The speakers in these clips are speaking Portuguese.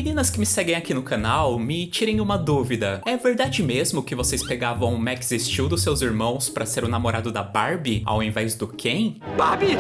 Meninas que me seguem aqui no canal, me tirem uma dúvida. É verdade mesmo que vocês pegavam o Max Steel dos seus irmãos pra ser o namorado da Barbie, ao invés do Ken? Barbie!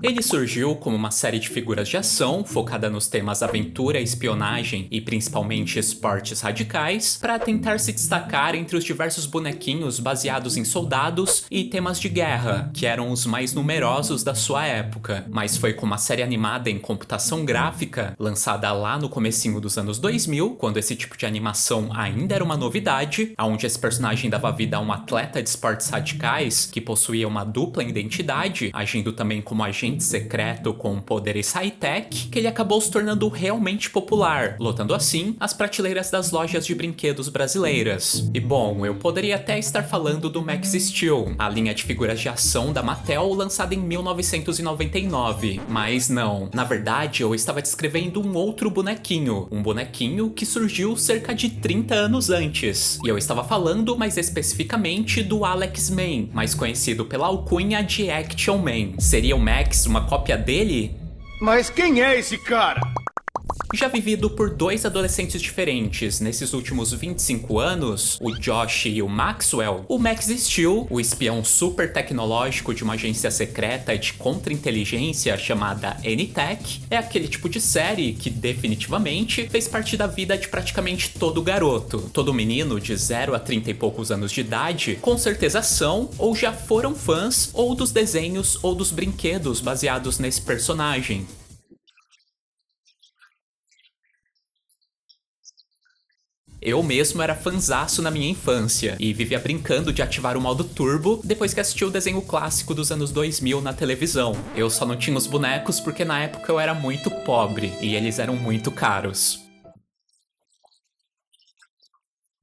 Ele surgiu como uma série de figuras de ação focada nos temas aventura, espionagem e principalmente esportes radicais, para tentar se destacar entre os diversos bonequinhos baseados em soldados e temas de guerra, que eram os mais numerosos da sua época. Mas foi com uma série animada em computação gráfica, lançada lá no comecinho dos anos 2000, quando esse tipo de animação ainda era uma novidade, onde esse personagem dava vida a um atleta de esportes radicais que possuía uma dupla identidade, agindo também como agente secreto com poderes high-tech, que ele acabou se tornando realmente popular, lotando assim as prateleiras das lojas de brinquedos brasileiras. E bom, eu poderia até estar falando do Max Steel, a linha de figuras de ação da Mattel lançada em 1999, mas não. Na verdade, eu estava descrevendo um outro bonequinho, um bonequinho que surgiu cerca de 30 anos antes. E eu estava falando mais especificamente do Alex Man, mais conhecido pela alcunha de Action Man. Seria o Max uma cópia dele? Mas quem é esse cara? Já vivido por dois adolescentes diferentes nesses últimos 25 anos, o Josh e o Maxwell, o Max Steel, o espião super tecnológico de uma agência secreta de contra-inteligência chamada N-Tech, é aquele tipo de série que definitivamente fez parte da vida de praticamente todo garoto. Todo menino de 0 a 30 e poucos anos de idade, com certeza são ou já foram fãs ou dos desenhos ou dos brinquedos baseados nesse personagem. Eu mesmo era fanzaço na minha infância e vivia brincando de ativar o modo turbo depois que assisti o desenho clássico dos anos 2000 na televisão. Eu só não tinha os bonecos porque na época eu era muito pobre e eles eram muito caros.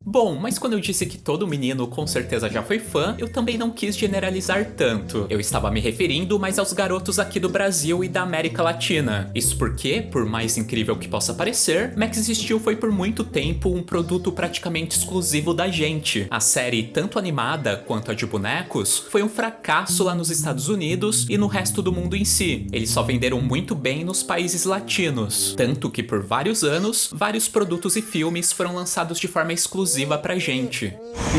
Bom, mas quando eu disse que todo menino com certeza já foi fã, eu também não quis generalizar tanto. Eu estava me referindo mais aos garotos aqui do Brasil e da América Latina. Isso porque, por mais incrível que possa parecer, Max Steel foi por muito tempo um produto praticamente exclusivo da gente. A série, tanto animada quanto a de bonecos, foi um fracasso lá nos Estados Unidos e no resto do mundo em si. Eles só venderam muito bem nos países latinos. Tanto que por vários anos, vários produtos e filmes foram lançados de forma exclusiva pra gente.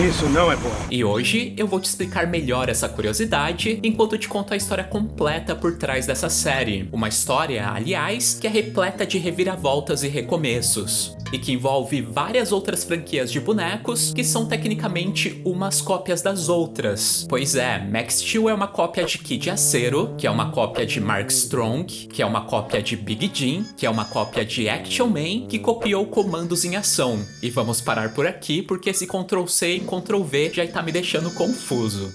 Isso não é bom. E hoje eu vou te explicar melhor essa curiosidade enquanto eu te conto a história completa por trás dessa série. Uma história, aliás, que é repleta de reviravoltas e recomeços. E que envolve várias outras franquias de bonecos que são tecnicamente umas cópias das outras. Pois é, Max Steel é uma cópia de Kid Acero, que é uma cópia de Mark Strong, que é uma cópia de Big Jim, que é uma cópia de Action Man, que copiou comandos em ação. E vamos parar por aqui porque esse Ctrl+C e Ctrl+V já tá me deixando confuso.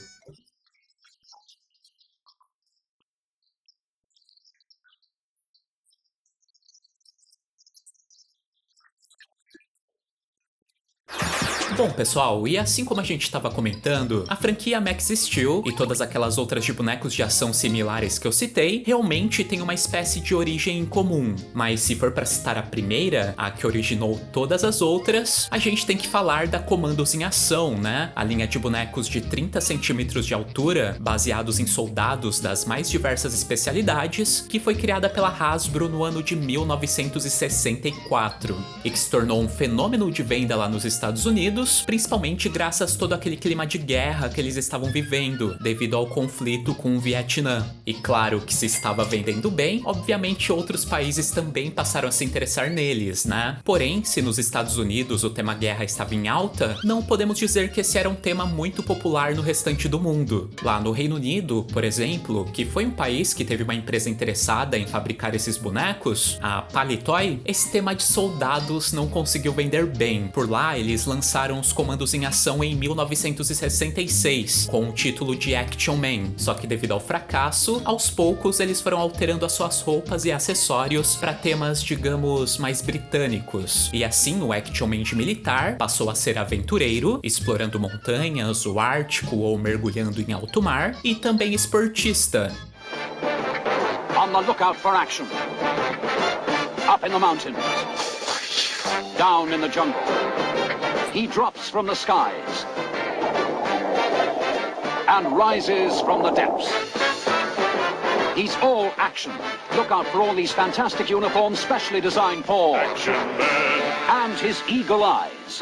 Bom, pessoal, e assim como a gente estava comentando, a franquia Max Steel e todas aquelas outras de bonecos de ação similares que eu citei, realmente tem uma espécie de origem em comum. Mas se for para citar a primeira, a que originou todas as outras, a gente tem que falar da Comandos em Ação, né? A linha de bonecos de 30 centímetros de altura, baseados em soldados das mais diversas especialidades, que foi criada pela Hasbro no ano de 1964, e que se tornou um fenômeno de venda lá nos Estados Unidos, principalmente graças a todo aquele clima de guerra que eles estavam vivendo, devido ao conflito com o Vietnã. E claro que se estava vendendo bem, obviamente outros países também passaram a se interessar neles, né? Porém, se nos Estados Unidos o tema guerra estava em alta, não podemos dizer que esse era um tema muito popular no restante do mundo. Lá no Reino Unido, por exemplo, que foi um país que teve uma empresa interessada em fabricar esses bonecos, a Palitoy, esse tema de soldados não conseguiu vender bem. Por lá, eles lançaram os Comandos em Ação em 1966, com o título de Action Man. Só que devido ao fracasso, aos poucos eles foram alterando as suas roupas e acessórios para temas, digamos, mais britânicos. E assim o Action Man de militar passou a ser aventureiro, explorando montanhas, o Ártico ou mergulhando em alto mar, e também esportista. On the lookout for action. Up in the mountains. Down in the jungle. He drops from the skies and rises from the depths. He's all action. Look out for all these fantastic uniforms specially designed for Action Man. And his eagle eyes.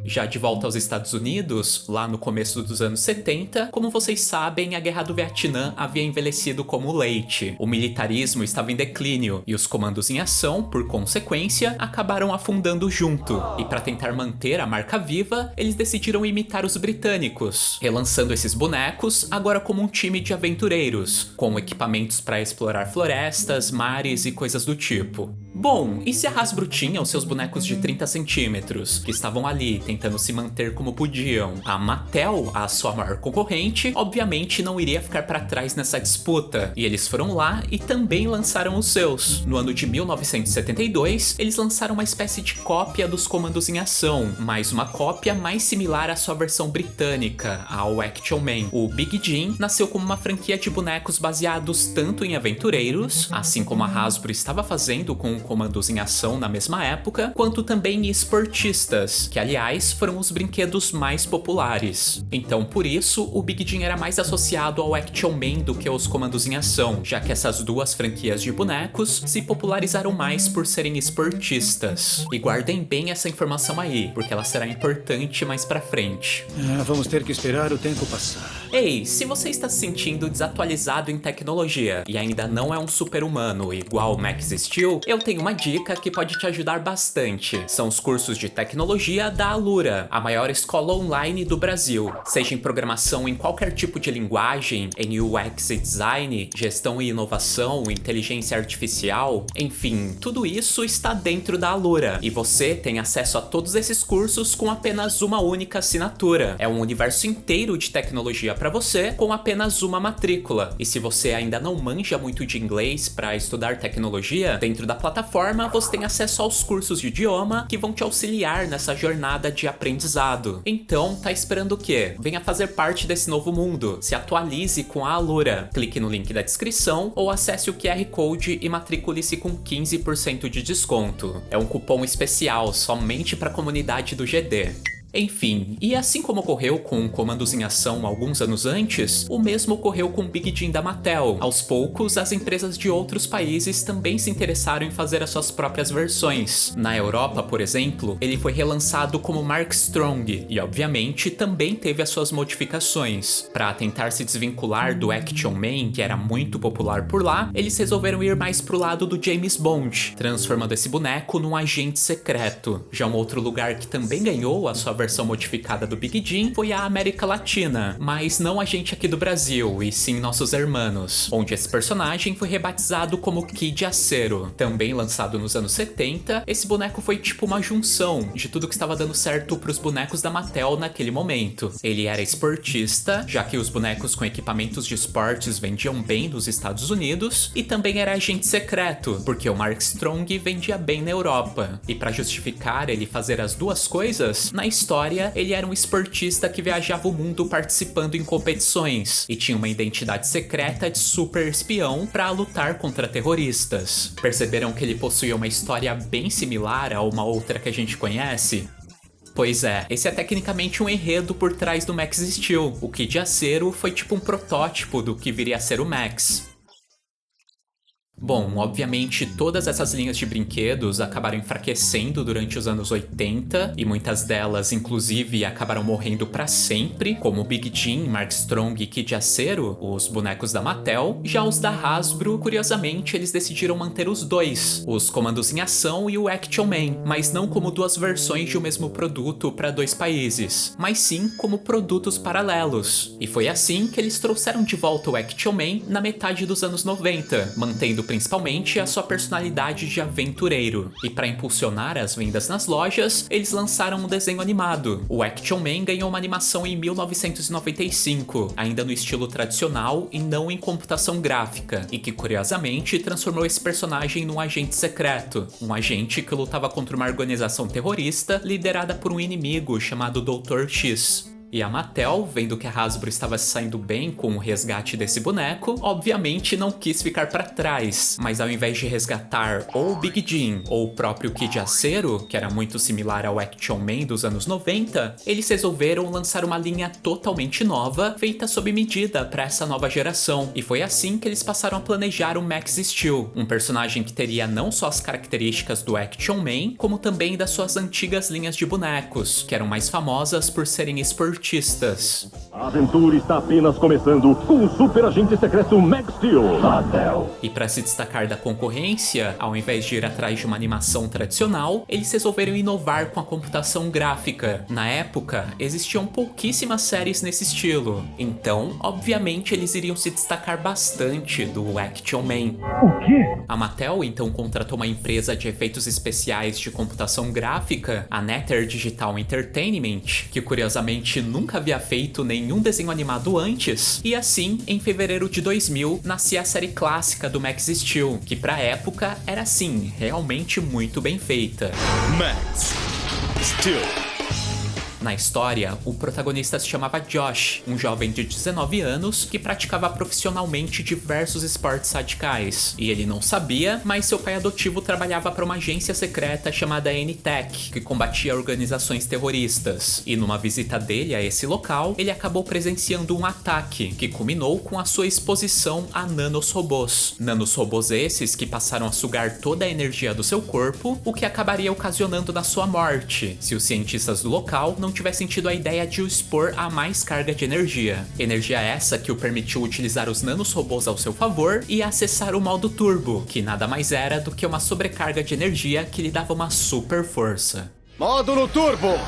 Já de volta aos Estados Unidos, lá no começo dos anos 70, como vocês sabem, a Guerra do Vietnã havia envelhecido como leite. O militarismo estava em declínio e os comandos em ação, por consequência, acabaram afundando junto. E para tentar manter a marca viva, eles decidiram imitar os britânicos, relançando esses bonecos agora como um time de aventureiros, com equipamentos para explorar florestas, mares e coisas do tipo. Bom, e se a Hasbro tinha os seus bonecos de 30 centímetros, que estavam ali tentando se manter como podiam? A Mattel, a sua maior concorrente, obviamente não iria ficar para trás nessa disputa, e eles foram lá e também lançaram os seus. No ano de 1972, eles lançaram uma espécie de cópia dos comandos em ação, mas uma cópia mais similar à sua versão britânica, ao Action Man. O Big Jim nasceu como uma franquia de bonecos baseados tanto em aventureiros, assim como a Hasbro estava fazendo com comandos em ação na mesma época, quanto também em esportistas, que aliás foram os brinquedos mais populares. Então por isso, o Big Jim era mais associado ao Action Man do que aos comandos em ação, já que essas duas franquias de bonecos se popularizaram mais por serem esportistas. E guardem bem essa informação aí, porque ela será importante mais pra frente. Vamos ter que esperar o tempo passar. Ei, se você está se sentindo desatualizado em tecnologia e ainda não é um super-humano igual o Max Steel, eu tenho uma dica que pode te ajudar bastante. São os cursos de tecnologia da Alura, a maior escola online do Brasil. Seja em programação em qualquer tipo de linguagem, em UX e design, gestão e inovação, inteligência artificial, enfim, tudo isso está dentro da Alura. E você tem acesso a todos esses cursos com apenas uma única assinatura. É um universo inteiro de tecnologia para você com apenas uma matrícula. E se você ainda não manja muito de inglês para estudar tecnologia, dentro da plataforma você tem acesso aos cursos de idioma que vão te auxiliar nessa jornada de aprendizado. Então, tá esperando o quê? Venha fazer parte desse novo mundo. Se atualize com a Alura. Clique no link da descrição ou acesse o QR Code e matricule-se com 15% de desconto. É um cupom especial somente para a comunidade do GD. Enfim, e assim como ocorreu com comandos em ação alguns anos antes, o mesmo ocorreu com o Big Jim da Mattel. Aos poucos, as empresas de outros países também se interessaram em fazer as suas próprias versões. Na Europa, por exemplo, ele foi relançado como Mark Strong e, obviamente, também teve as suas modificações. Para tentar se desvincular do Action Man, que era muito popular por lá, eles resolveram ir mais pro lado do James Bond, transformando esse boneco num agente secreto. Já um outro lugar que também ganhou a sua versão modificada do Big Jim foi a América Latina, mas não a gente aqui do Brasil, e sim nossos hermanos, onde esse personagem foi rebatizado como Kid Acero. Também lançado nos anos 70, esse boneco foi tipo uma junção de tudo que estava dando certo pros bonecos da Mattel naquele momento. Ele era esportista, já que os bonecos com equipamentos de esportes vendiam bem nos Estados Unidos, e também era agente secreto, porque o Mark Strong vendia bem na Europa. E para justificar ele fazer as duas coisas, na história ele era um esportista que viajava o mundo participando em competições e tinha uma identidade secreta de super espião para lutar contra terroristas. Perceberam que ele possuía uma história bem similar a uma outra que a gente conhece? Pois é, esse é tecnicamente um enredo por trás do Max Steel. O Kid Acero foi tipo um protótipo do que viria a ser o Max. Bom, obviamente todas essas linhas de brinquedos acabaram enfraquecendo durante os anos 80 e muitas delas, inclusive, acabaram morrendo pra sempre, como o Big Jim, Mark Strong e Kid Acero, os bonecos da Mattel. Já os da Hasbro, curiosamente, eles decidiram manter os dois, os comandos em ação e o Action Man, mas não como duas versões de um mesmo produto para dois países, mas sim como produtos paralelos. E foi assim que eles trouxeram de volta o Action Man na metade dos anos 90, mantendo principalmente a sua personalidade de aventureiro. E para impulsionar as vendas nas lojas, eles lançaram um desenho animado. O Action Man ganhou uma animação em 1995, ainda no estilo tradicional e não em computação gráfica, e que curiosamente transformou esse personagem num agente secreto, um agente que lutava contra uma organização terrorista liderada por um inimigo chamado Dr. X. E a Mattel, vendo que a Hasbro estava se saindo bem com o resgate desse boneco, obviamente não quis ficar para trás, mas ao invés de resgatar ou o Big Jim ou o próprio Kid Acero, que era muito similar ao Action Man dos anos 90, eles resolveram lançar uma linha totalmente nova, feita sob medida para essa nova geração, e foi assim que eles passaram a planejar o Max Steel, um personagem que teria não só as características do Action Man, como também das suas antigas linhas de bonecos, que eram mais famosas por serem esportistas. A aventura está apenas começando com o super agente secreto Max Steel. Mattel. E para se destacar da concorrência, ao invés de ir atrás de uma animação tradicional, eles resolveram inovar com a computação gráfica. Na época, existiam pouquíssimas séries nesse estilo, então, obviamente, eles iriam se destacar bastante do Action Man. O quê? A Mattel então contratou uma empresa de efeitos especiais de computação gráfica, a Nether Digital Entertainment, que curiosamente nunca havia feito nenhum desenho animado antes, e assim, em fevereiro de 2000, nascia a série clássica do Max Steel, que pra época era assim, realmente muito bem feita. Max Steel. Na história, o protagonista se chamava Josh, um jovem de 19 anos que praticava profissionalmente diversos esportes radicais. E ele não sabia, mas seu pai adotivo trabalhava para uma agência secreta chamada N-Tech, que combatia organizações terroristas. E numa visita dele a esse local, ele acabou presenciando um ataque, que culminou com a sua exposição a nanorobôs. Nanorobôs esses que passaram a sugar toda a energia do seu corpo, o que acabaria ocasionando na sua morte, se os cientistas do local não tivessem tido a ideia de o expor a mais carga de energia. Energia essa que o permitiu utilizar os nanorobôs ao seu favor e acessar o modo turbo, que nada mais era do que uma sobrecarga de energia que lhe dava uma super força. Módulo turbo!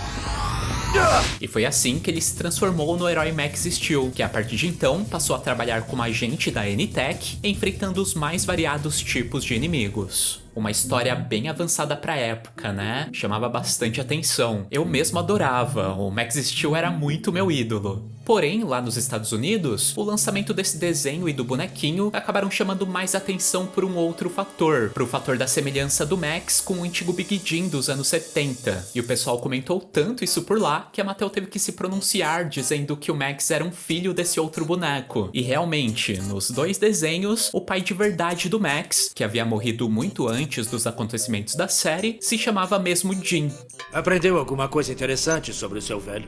E foi assim que ele se transformou no herói Max Steel, que a partir de então passou a trabalhar como agente da N-Tech, enfrentando os mais variados tipos de inimigos. Uma história bem avançada pra época, né? Chamava bastante atenção. Eu mesmo adorava, o Max Steel era muito meu ídolo. Porém, lá nos Estados Unidos, o lançamento desse desenho e do bonequinho acabaram chamando mais atenção por um outro fator, pro fator da semelhança do Max com o antigo Big Jim dos anos 70. E o pessoal comentou tanto isso por lá que a Mattel teve que se pronunciar dizendo que o Max era um filho desse outro boneco. E realmente, nos dois desenhos, o pai de verdade do Max, que havia morrido muito antes dos acontecimentos da série, se chamava mesmo Jim. Aprendeu alguma coisa interessante sobre o seu velho?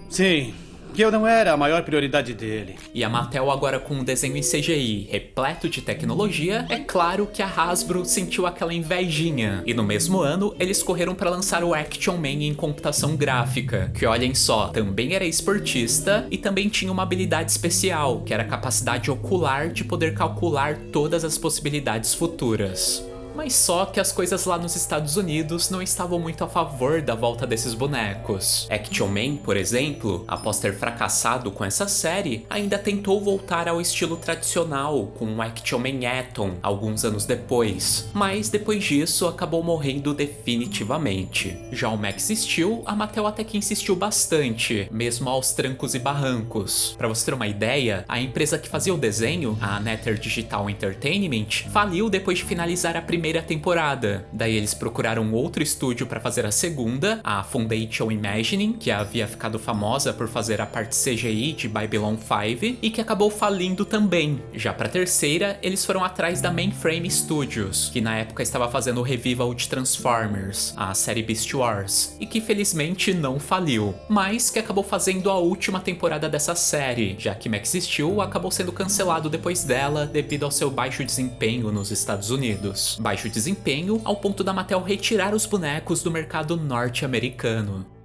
Sim, que eu não era a maior prioridade dele. E a Mattel agora com um desenho em CGI repleto de tecnologia, é claro que a Hasbro sentiu aquela invejinha. E no mesmo ano, eles correram para lançar o Action Man em computação gráfica, que olhem só, também era esportista e também tinha uma habilidade especial, que era a capacidade ocular de poder calcular todas as possibilidades futuras. Mas só que as coisas lá nos Estados Unidos não estavam muito a favor da volta desses bonecos. Action Man, por exemplo, após ter fracassado com essa série, ainda tentou voltar ao estilo tradicional com o Action Man Atom alguns anos depois, mas depois disso acabou morrendo definitivamente. Já o Max Steel, a Mattel até que insistiu bastante, mesmo aos trancos e barrancos. Pra você ter uma ideia, a empresa que fazia o desenho, a Nether Digital Entertainment, faliu depois de finalizar a primeira temporada. Daí eles procuraram outro estúdio para fazer a segunda, a Foundation Imagining, que havia ficado famosa por fazer a parte CGI de Babylon 5 e que acabou falindo também. Já para a terceira, eles foram atrás da Mainframe Studios, que na época estava fazendo o revival de Transformers, a série Beast Wars, e que felizmente não faliu, mas que acabou fazendo a última temporada dessa série, já que Max Steel acabou sendo cancelado depois dela devido ao seu baixo desempenho nos Estados Unidos. Baixo desempenho ao ponto da Mattel retirar os bonecos do mercado norte-americano.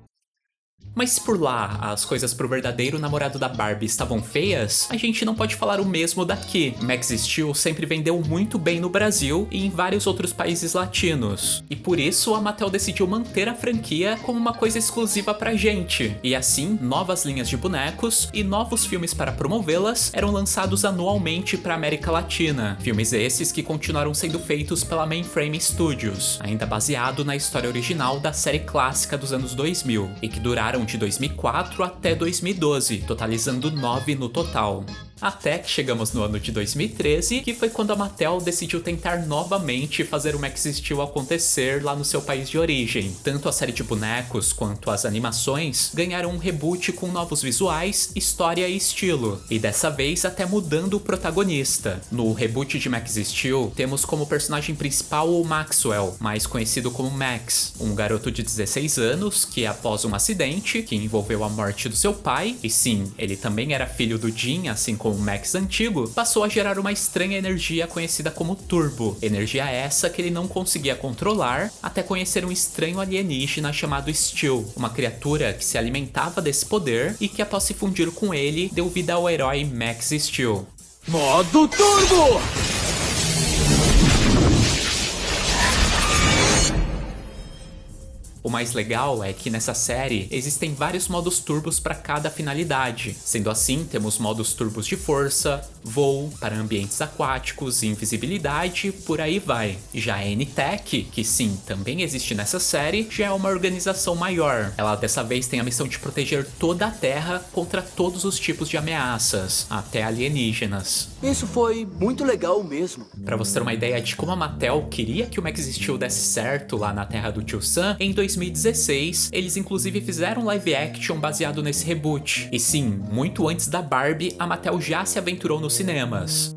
Mas se por lá as coisas pro verdadeiro namorado da Barbie estavam feias, a gente não pode falar o mesmo daqui. Max Steel sempre vendeu muito bem no Brasil e em vários outros países latinos. E por isso a Mattel decidiu manter a franquia como uma coisa exclusiva pra gente. E assim, novas linhas de bonecos e novos filmes para promovê-las eram lançados anualmente pra América Latina. Filmes esses que continuaram sendo feitos pela Mainframe Studios, ainda baseado na história original da série clássica dos anos 2000, e que duraram de 2004 até 2012, totalizando 9 no total. Até que chegamos no ano de 2013, que foi quando a Mattel decidiu tentar novamente fazer o Max Steel acontecer lá no seu país de origem. Tanto a série de bonecos quanto as animações ganharam um reboot com novos visuais, história e estilo, e dessa vez até mudando o protagonista. No reboot de Max Steel, temos como personagem principal o Maxwell, mais conhecido como Max, um garoto de 16 anos que, após um acidente que envolveu a morte do seu pai, e sim, ele também era filho do Jim, assim como o Max antigo, passou a gerar uma estranha energia conhecida como Turbo, energia essa que ele não conseguia controlar até conhecer um estranho alienígena chamado Steel, uma criatura que se alimentava desse poder e que, após se fundir com ele, deu vida ao herói Max Steel. Modo Turbo! O mais legal é que nessa série existem vários modos turbos para cada finalidade. Sendo assim, temos modos turbos de força, voo, para ambientes aquáticos, invisibilidade, por aí vai. Já a N-Tech, que sim, também existe nessa série, já é uma organização maior. Ela dessa vez tem a missão de proteger toda a Terra contra todos os tipos de ameaças, até alienígenas. Isso foi muito legal mesmo. Pra você ter uma ideia de como a Mattel queria que o Max Steel desse certo lá na Terra do Tio Sam, em 2016, eles inclusive fizeram um live action baseado nesse reboot. E sim, muito antes da Barbie, a Mattel já se aventurou nos cinemas.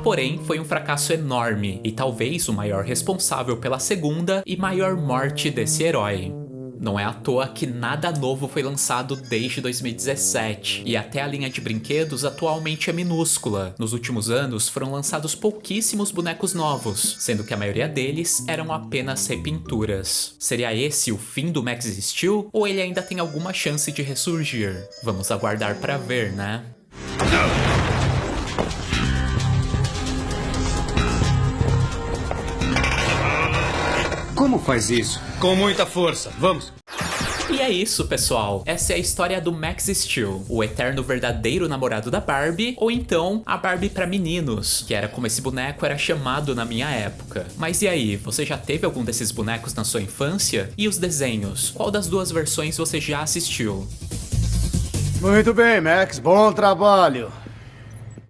Porém, foi um fracasso enorme, e talvez o maior responsável pela segunda e maior morte desse herói. Não é à toa que nada novo foi lançado desde 2017, e até a linha de brinquedos atualmente é minúscula. Nos últimos anos foram lançados pouquíssimos bonecos novos, sendo que a maioria deles eram apenas repinturas. Seria esse o fim do Max Steel, ou ele ainda tem alguma chance de ressurgir? Vamos aguardar para ver, né? Como faz isso? Com muita força. Vamos. E é isso, pessoal. Essa é a história do Max Steel, o eterno verdadeiro namorado da Barbie, ou então a Barbie pra meninos, que era como esse boneco era chamado na minha época. Mas e aí, você já teve algum desses bonecos na sua infância? E os desenhos? Qual das duas versões você já assistiu? Muito bem, Max. Bom trabalho.